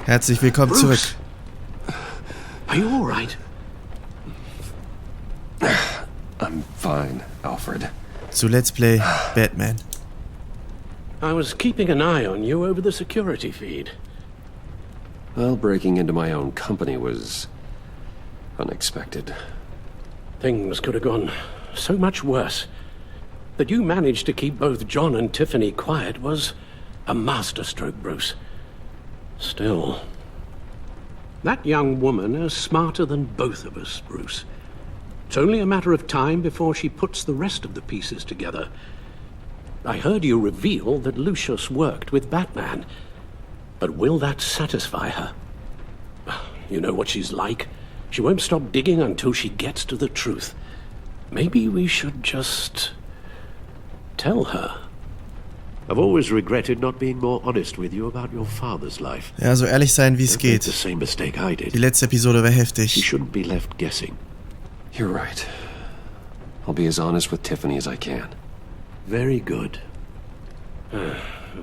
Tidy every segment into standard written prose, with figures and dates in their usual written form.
Herzlich willkommen zurück. Are you all right? I'm fine, Alfred. Zu Let's Play Batman. I was keeping an eye on you over the security feed. Well, breaking into my own company was unexpected. Things could have gone so much worse. That you managed to keep both John and Tiffany quiet was a masterstroke, Bruce. Still, that young woman is smarter than both of us, Bruce. It's only a matter of time before she puts the rest of the pieces together. I heard you reveal that Lucius worked with Batman. But will that satisfy her? You know what she's like. She won't stop digging until she gets to the truth. Maybe we should just tell her. I've always regretted not being more honest with you about your father's life. Ja, so ehrlich sein, wie es geht. The same mistake I did. Die letzte Episode war She heftig. shouldn't be left guessing. You're right. I'll be as honest with Tiffany as I can. Very good.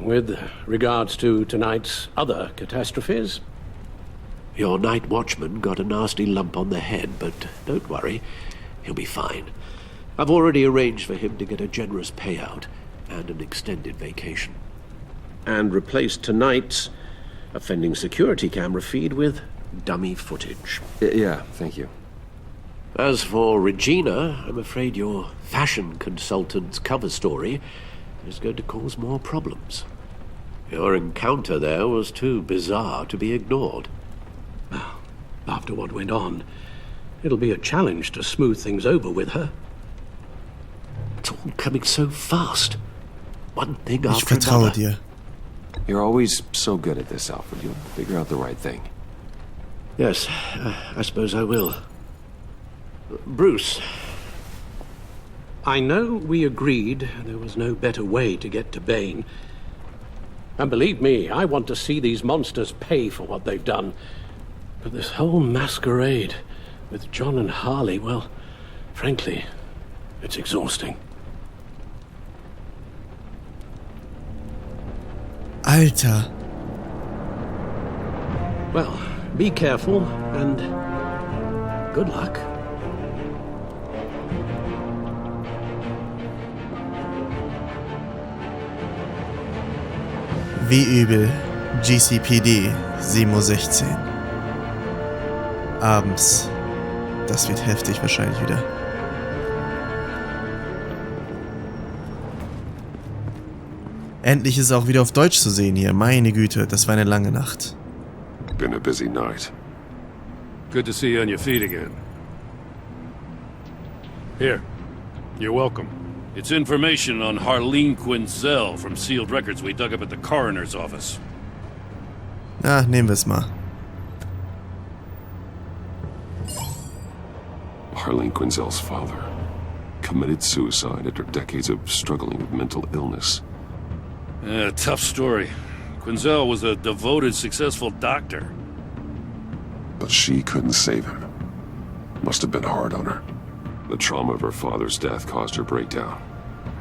With regards to tonight's other catastrophes, your night watchman got a nasty lump on the head, but don't worry, he'll be fine. I've already arranged for him to get a generous payout and an extended vacation. And replaced tonight's offending security camera feed with dummy footage. Yeah, thank you. As for Regina, I'm afraid your fashion consultant's cover story is going to cause more problems. Your encounter there was too bizarre to be ignored. After what went on, it'll be a challenge to smooth things over with her. It's all coming so fast. One thing Ich after vertraue another. dir. You're always so good at this, Alfred. You'll figure out the right thing. Yes, I suppose I will. Bruce, I know we agreed there was no better way to get to Bane. And believe me, I want to see these monsters pay for what they've done. But this whole masquerade with John and Harley, well, frankly, it's exhausting. Alter. Well, be careful and good luck. Wie übel. GCPD 7:16 Uhr. Abends. Das wird heftig wahrscheinlich wieder. Endlich ist es auch wieder auf Deutsch zu sehen hier. Meine Güte, das war eine lange Nacht. Been a busy night. Good to see you on your feet again. Here, you're welcome. It's information on Harleen Quinzel from sealed records we dug up at the coroner's office. Na, nehmen wir es mal. Harleen Quinzel's father committed suicide after decades of struggling with mental illness. Tough story. Quinzel was a devoted, successful doctor. But she couldn't save him. Must have been hard on her. The trauma of her father's death caused her breakdown.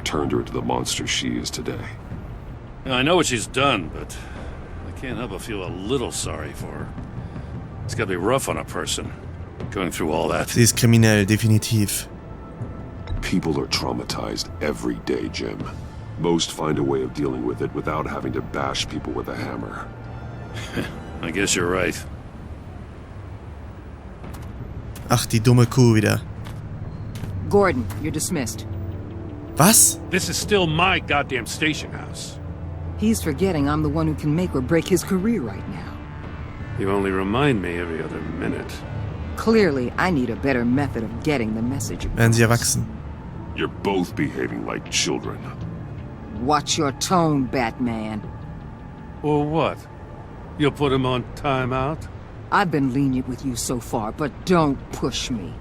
Turned her into the monster she is today. I know what she's done, but I can't help but feel a little sorry for her. It's gotta be rough on a person, going through all that. Sie ist kriminell, definitiv. People are traumatized every day, Jim. Most find a way of dealing with it without having to bash people with a hammer. I guess you're right. Ach, die dumme Kuh wieder. Gordon, you're dismissed. Was? This is still my goddamn station house. He's forgetting I'm the one who can make or break his career right now. You only remind me every other minute. Clearly, I need a better method of getting the message across. Werden sie erwachsen. You're both behaving like children. Watch your tone, Batman. Or what? You'll put him on timeout? I've been lenient with you so far, but don't push me.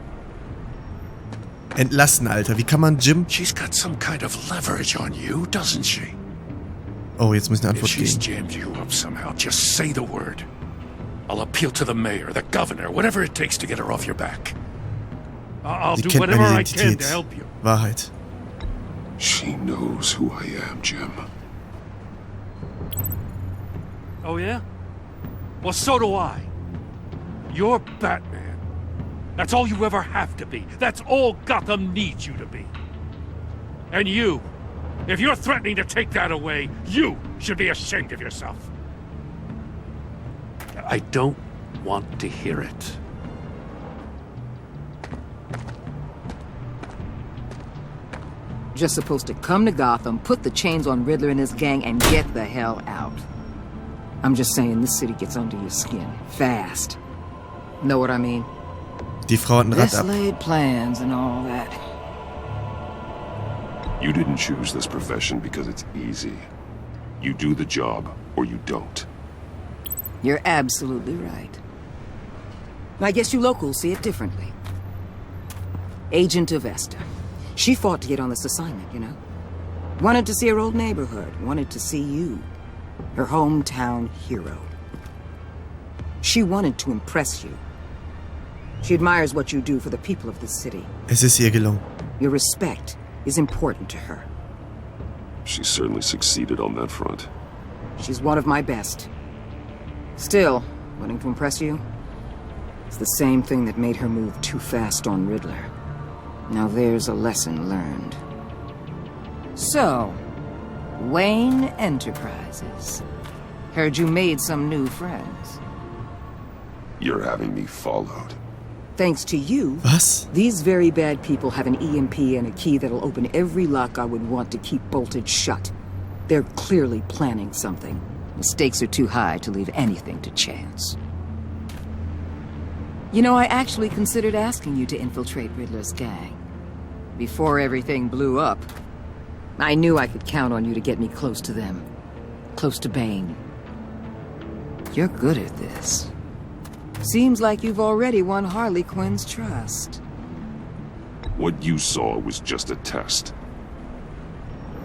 Entlassen, Alter. Wie kann man Jim... She's got some kind of leverage on you, doesn't she? Oh, jetzt muss eine If Antwort she's geben. jammed you up somehow, just say the word. I'll appeal to the mayor, the governor, whatever it takes to get her off your back. I'll Sie do kennt whatever meine I can Identität. to help you. Wahrheit. She knows who I am, Jim. Oh, yeah? Well, so do I. You're Batman. That's all you ever have to be. That's all Gotham needs you to be. And you, if you're threatening to take that away, you should be ashamed of yourself. I don't want to hear it. Just supposed to come to Gotham, put the chains on Riddler and his gang, and get the hell out. I'm just saying, this city gets under your skin. Fast. Know what I mean? Die Frau hat ein Rad Best ab. laid plans and all that. You didn't choose this profession because it's easy. You do the job, or you don't. You're absolutely right. I guess you locals see it differently. Agent of Esther. She fought to get on this assignment, you know? Wanted to see her old neighborhood. Wanted to see you. Her hometown hero. She wanted to impress you. She admires what you do for the people of this city. Es ist ihr gelungen. Your respect is important to her. She certainly succeeded on that front. She's one of my best. Still, wanting to impress you? It's the same thing that made her move too fast on Riddler. Now there's a lesson learned. So, Wayne Enterprises. Heard you made some new friends. You're having me followed. Thanks to you, Was? these very bad people have an EMP and a key that'll open every lock I would want to keep bolted shut. They're clearly planning something. The stakes are too high to leave anything to chance. You know, I actually considered asking you to infiltrate Riddler's gang. Before everything blew up, I knew I could count on you to get me close to them. Close to Bane. You're good at this. Seems like you've already won Harley Quinn's trust. What you saw was just a test.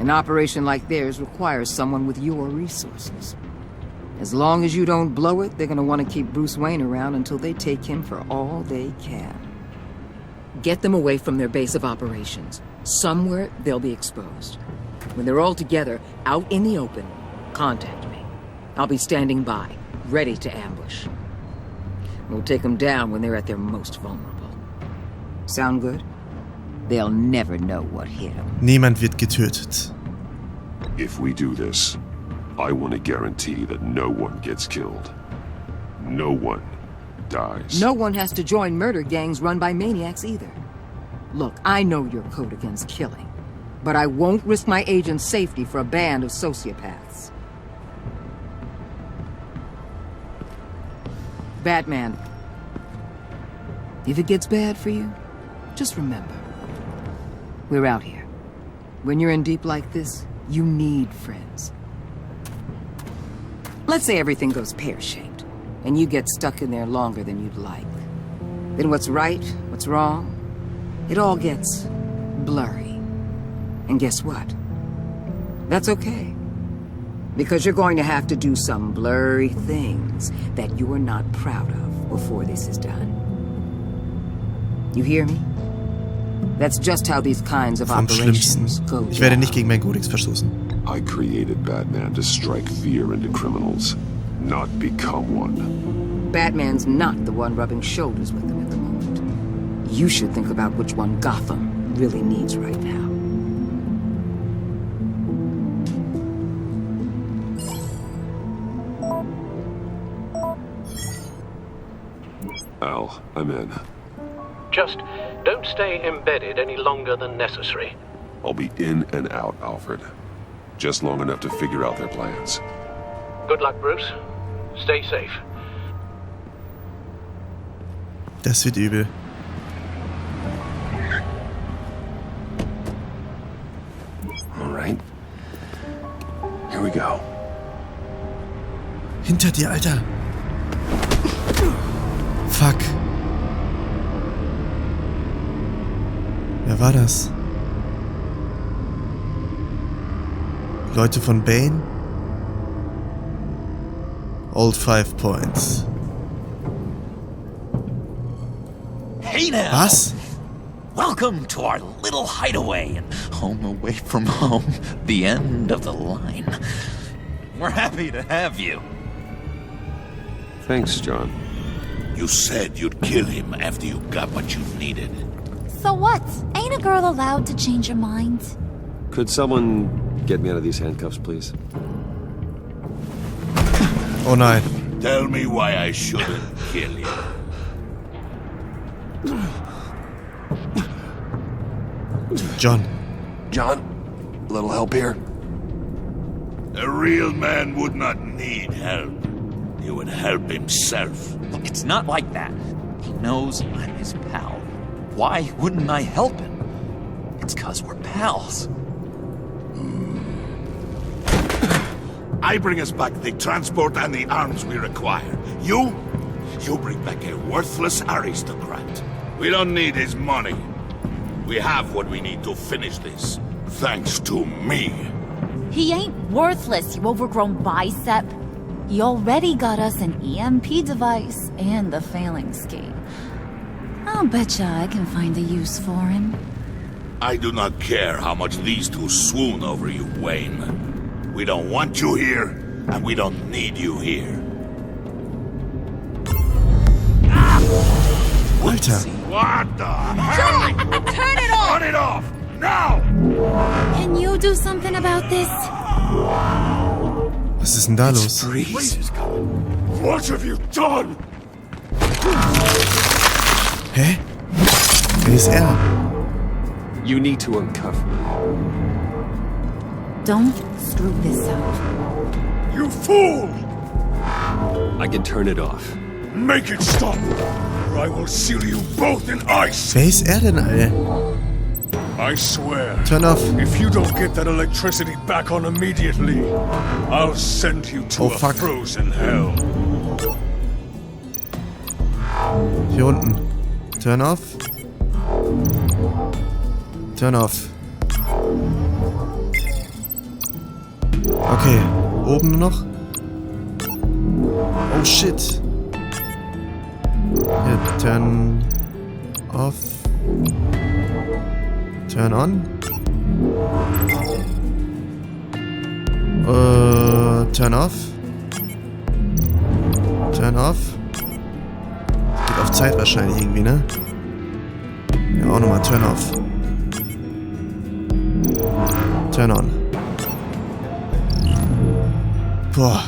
An operation like theirs requires someone with your resources. As long as you don't blow it, they're gonna want to keep Bruce Wayne around until they take him for all they can. Get them away from their base of operations. Somewhere they'll be exposed. When they're all together, out in the open, contact me. I'll be standing by, ready to ambush. We'll take them down when they're at their most vulnerable. Sound good? They'll never know what hit them. Niemand wird getötet. If we do this, I want to guarantee that no one gets killed. No one dies. No one has to join murder gangs run by maniacs either. Look, I know your code against killing, but I won't risk my agent's safety for a band of sociopaths. Batman, if it gets bad for you, just remember, we're out here. When you're in deep like this, you need friends. Let's say everything goes pear-shaped, and you get stuck in there longer than you'd like. Then what's right, what's wrong, it all gets blurry. And guess what? That's okay. Because you're going to have to do some blurry things that you're not proud of before this is done. You hear me? That's just how these kinds of Vom operations Schlimmsten. go Ich werde down. nicht gegen meinen Kodex verstoßen. I created Batman to strike fear into criminals, not become one. Batman's not the one rubbing shoulders with them at the moment. You should think about which one Gotham really needs right now. Al, I'm in. Just don't stay embedded any longer than necessary. I'll be in and out, Alfred. Just long enough to figure out their plans. Good luck, Bruce. Stay safe. Das wird übel. All right. Here we go. Hinter dir, Alter. Fuck. Wer war das? Leute von Bane? Old 5 Points. Hey now! Was? Welcome to our little hideaway and home away from home, the end of the line. We're happy to have you. Thanks, John. You said you'd kill him after you got what you needed. So what? Ain't a girl allowed to change her mind? Could someone get me out of these handcuffs, please? Oh nein. Tell me why I shouldn't kill you. John. John, a little help here? A real man would not need help. He would help himself. Look, it's not like that. He knows I'm his pal. Why wouldn't I help him? It's 'cause we're pals. I bring us back the transport and the arms we require. You bring back a worthless aristocrat. We don't need his money. We have what we need to finish this. Thanks to me. He ain't worthless, you overgrown bicep. He already got us an EMP device and the phalanx key. I'll betcha I can find a use for him. I do not care how much these two swoon over you, Wayne. We don't want you here, and we don't need you here. Alter. What the hell? Turn it off! Turn it off! Now! Can you do something about this? Was ist denn da los? What have you done? Hä? Wer ist er? You need to uncuff me. Don't screw this up. You fool! I can turn it off. Make it stop, or I will seal you both in ice! Wer ist er denn, Alter? I swear, Turn off. if you don't get that electricity back on immediately, I'll send you to Oh, a fuck. frozen hell. Hier unten. Turn off. Turn off. Okay. Oben nur noch. Oh shit. Hier, turn off. Turn on. Turn off. Turn off. Geht auf Zeit wahrscheinlich irgendwie, ne? Ja, auch nochmal Turn off. Turn on. Boah,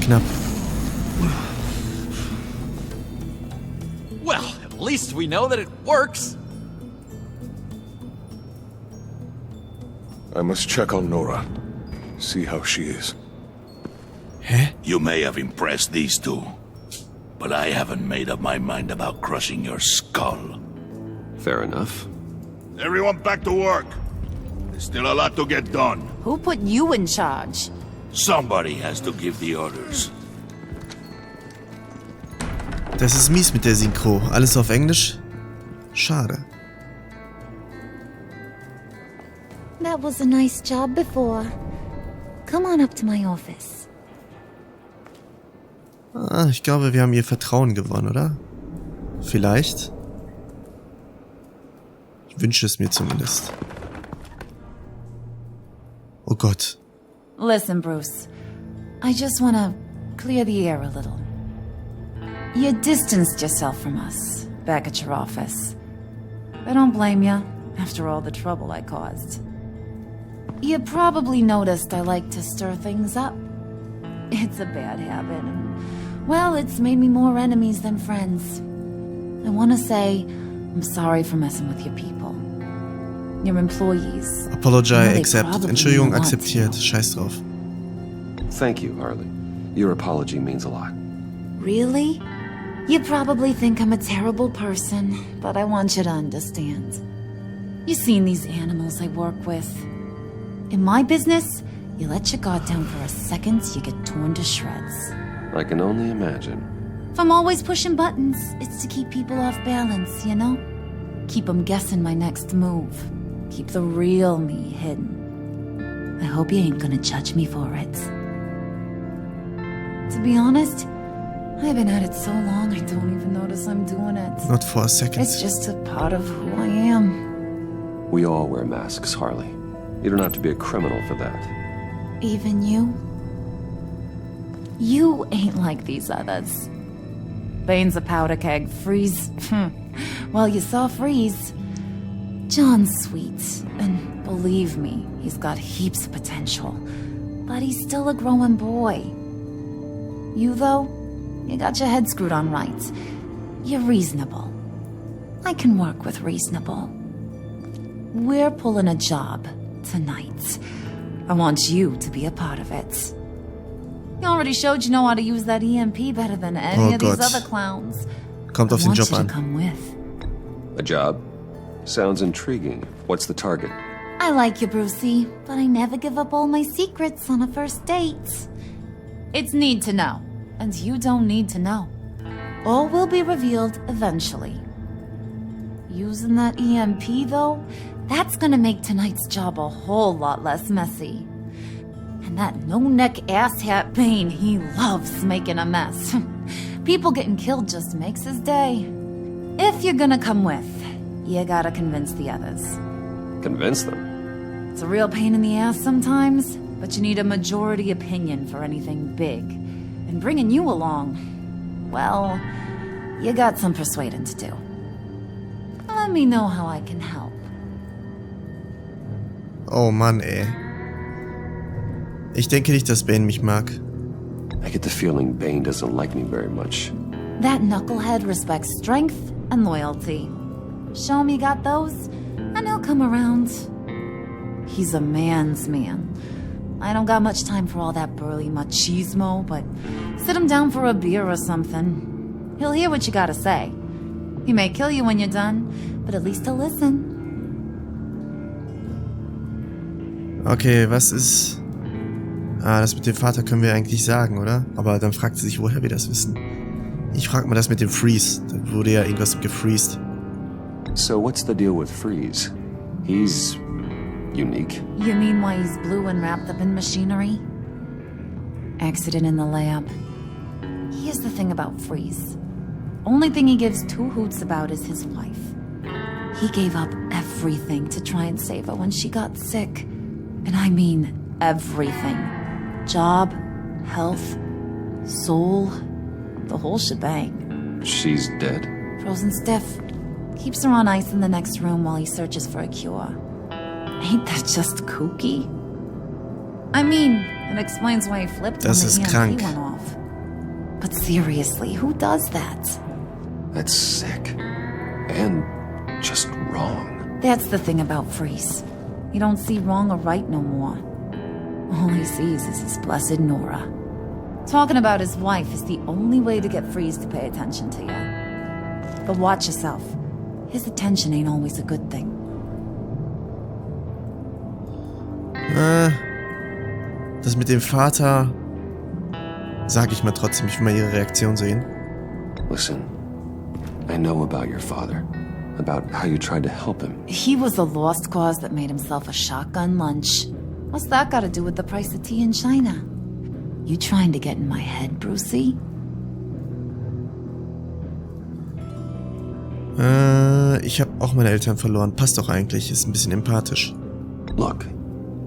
knapp. Well, at least we know that it works. I must check on Nora. See how she is. Hä? You may have impressed these two, but I haven't made up my mind about crushing your skull. Fair enough. Everyone back to work. There's still a lot to get done. Who put you in charge? Somebody has to give the orders. Das ist mies mit der Synchro. Alles auf Englisch? Schade. That was a nice job before. Come on up to my office. Ah, ich glaube, wir haben ihr Vertrauen gewonnen, oder? Vielleicht? Ich wünsche es mir zumindest. Oh Gott. Listen, Bruce. I just want to clear the air a little. You distanced yourself from us back at your office. I don't blame you, after all the trouble I caused. You probably noticed I like to stir things up. It's a bad habit, and, well, it's made me more enemies than friends. I want to say I'm sorry for messing with your people. Your employees. Apologize, They accept. probably Entschuldigung, want akzeptiert. to. Scheiß drauf. Thank you, Harley. Your apology means a lot. Really? You probably think I'm a terrible person, but I want you to understand. You've seen these animals I work with. In my business, you let your guard down for a second, you get torn to shreds. I can only imagine. If I'm always pushing buttons, it's to keep people off balance, you know? Keep them guessing my next move. Keep the real me hidden. I hope you ain't gonna judge me for it. To be honest, I've been at it so long I don't even notice I'm doing it. Not for a second. It's just a part of who I am. We all wear masks, Harley. You don't have to be a criminal for that. Even you? You ain't like these others. Bane's a powder keg. Freeze. Well, you saw Freeze. John's sweet, and believe me, he's got heaps of potential. But he's still a growing boy. You, though, you got your head screwed on right. You're reasonable. I can work with reasonable. We're pulling a job tonight. I want you to be a part of it. You already showed you know how to use that EMP better than any of these other clowns. Kommt auf den Job an. Come with. A job? Sounds intriguing. What's the target? I like you, Brucey, but I never give up all my secrets on a first date. It's need to know, and you don't need to know. All will be revealed eventually. Using that EMP, though, that's gonna make tonight's job a whole lot less messy. And that no-neck asshat Bane, he loves making a mess. People getting killed just makes his day. If you're gonna come with, you gotta convince the others. Convince them? It's a real pain in the ass sometimes, but you need a majority opinion for anything big. And bringing you along, well, you got some persuading to do. Let me know how I can help. Oh Mann, ey. Ich denke nicht, dass Bane mich mag. I get the feeling Bane doesn't like me very much. That knucklehead respects strength and loyalty. Show him you got those, and he'll come around. He's a man's man. I don't got much time for all that burly machismo, but sit him down for a beer or something. He'll hear what you gotta say. He may kill you when you're done, but at least he'll listen. Okay, was ist... das mit dem Vater können wir eigentlich sagen, oder? Aber dann fragt sie sich, woher wir das wissen. Ich frag mal das mit dem Freeze. Da wurde ja irgendwas gefreezed. So what's the deal with Freeze? He's... unique. You mean why he's blue and wrapped up in machinery? Accident in the lab. Here's the thing about Freeze. Only thing he gives two hoots about is his wife. He gave up everything to try and save her when she got sick. And I mean everything. Job, health, soul, the whole shebang. She's dead? Frozen stiff. Keeps her on ice in the next room while he searches for a cure. Ain't that just kooky? I mean, it explains why he flipped when the EMP went off. But seriously, who does that? That's sick. And just wrong. That's the thing about Freeze. He don't see wrong or right no more. All he sees is his blessed Nora. Talking about his wife is the only way to get Freeze to pay attention to you. But watch yourself. His attention ain't always a good thing. Das mit dem Vater... Sag ich mal trotzdem, ich will mal ihre Reaktion sehen. Listen, I know about your father. About how you tried to help him. He was a lost cause that made himself a shotgun lunch. What's that got to do with the price of tea in China? You trying to get in my head, Brucey? Ich habe auch meine Eltern verloren. Passt doch eigentlich, ist ein bisschen empathisch. Look,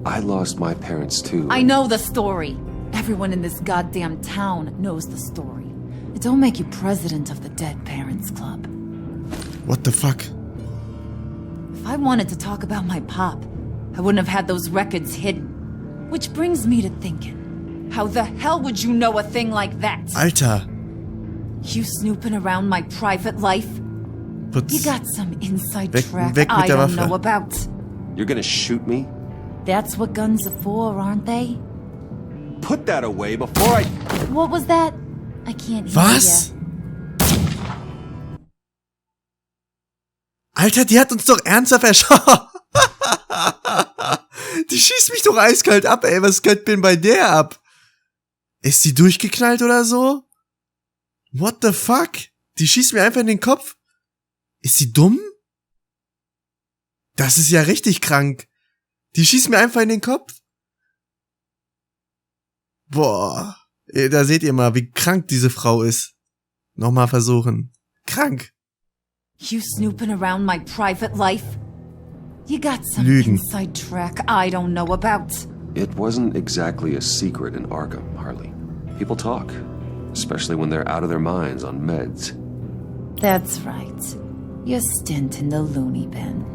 I lost my parents too. I know the story. Everyone in this goddamn town knows the story. It don't make you president of the Dead Parents Club. What the fuck? If I wanted to talk about my pop, I wouldn't have had those records hidden. Which brings me to thinking, how the hell would you know a thing like that? Alter! You snooping around my private life? You got some inside track I don't know about. You're gonna shoot me? That's what guns are for, aren't they? Put that away before I... What was that? I can't hear Was? Ya. Alter, die hat uns doch ernsthaft erschossen. Die schießt mich doch eiskalt ab, ey. Was geht denn bei der ab? Ist die durchgeknallt oder so? What the fuck? Die schießt mir einfach in den Kopf. Ist sie dumm? Das ist ja richtig krank. Die schießt mir einfach in den Kopf. Boah. Da seht ihr mal, wie krank diese Frau ist. Nochmal versuchen. Krank. You snooping around my private life? You got some Lügen. inside track I don't know about. It wasn't exactly a secret in Arkham, Harley. People talk. especially when they're out of their minds on meds. That's right. Your stint in the loony bin.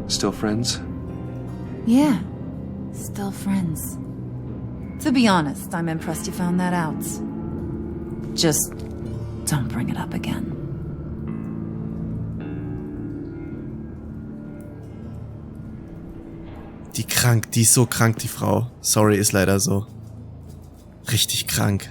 Still friends? Yeah, still friends. To be honest, I'm impressed you found that out. Just don't bring it up again. Die ist so krank, die Frau. Sorry, ist leider so. Richtig krank.